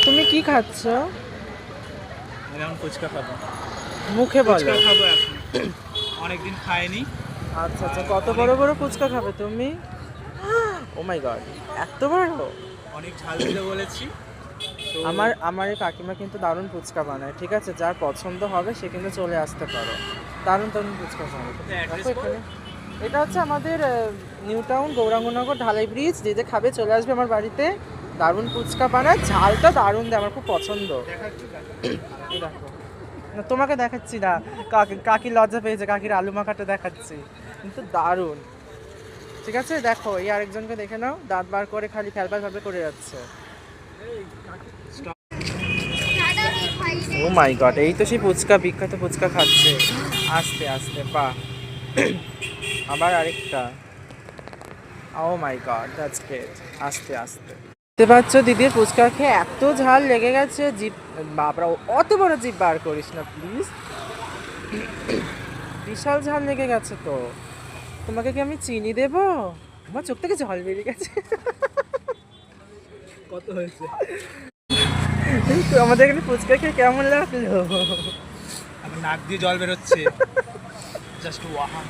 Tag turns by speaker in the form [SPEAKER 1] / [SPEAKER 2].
[SPEAKER 1] তুমি কি খাচ্ছ?
[SPEAKER 2] আমি এখন ফুচকা খাবো।
[SPEAKER 1] মুখে বলো।
[SPEAKER 2] ফুচকা খাবো এখন, অনেকদিন খাইনি।
[SPEAKER 1] আচ্ছা আচ্ছা, কত বড় বড় ফুচকা খাবে তুমি? ও মাই গড, এত বড়!
[SPEAKER 2] অনেক ঝাল দিতে বলেছি তো।
[SPEAKER 1] আমার এই কাকিমা কিন্তু দারুণ ফুচকা বানায়, ঠিক আছে? যার পছন্দ হবে সে কিন্তু চলে আসতে পারে। দারুণ দারুণ ফুচকা বানায়।
[SPEAKER 2] অ্যাড্রেস
[SPEAKER 1] দেখো এখানে, এটা হচ্ছে আমাদের নিউ টাউন গৌরাঙ্গনগর ঢালাই ব্রিজ। যে যে খাবে চলে আসবে আমার বাড়িতে। দারুণ ফুচকা বানায়, ঝালটা দারুণ দেয়, আমার খুব পছন্দ। এই দেখো, না তোমাকে দেখাচ্ছি না, কাকি লজ্জা পেয়েছে, কাকির আলু মাখাটা দেখাচ্ছি, কিন্তু দারুণ। ঠিক আছে, দেখো এই আরেকজনকে দেখে নাও, দাঁত বার করে খালি ফ্যালফ্যাল ফ্যালফ্যাল করে যাচ্ছে। ও মাই গড, এই তো সেই ফুচকা, বিখ্যাত ফুচকা খাচ্ছে। আস্তে আস্তে পা। আবার আরেকটা। ও মাই গড, দ্যাটস গ্রেট। আস্তে আস্তে। দেখতে পাচ্ছ দিদির ফুচকা খেয়ে এত ঝাল লেগে গেছে জিভ। বাবরা, অত বড় জিভ বার করিস না প্লিজ। বিশাল ঝাল লেগে গেছে তো। তোমাকে কি আমি চিনি দেবো? আমার চোখ থেকে জল বেরিয়ে গেছে।
[SPEAKER 2] কত হয়েছে?
[SPEAKER 1] তো আমাদের এখানে ফুচকা খেয়ে কেমন লাগলো?
[SPEAKER 2] আমার নাক দিয়ে জল বেরোচ্ছে। Just wow.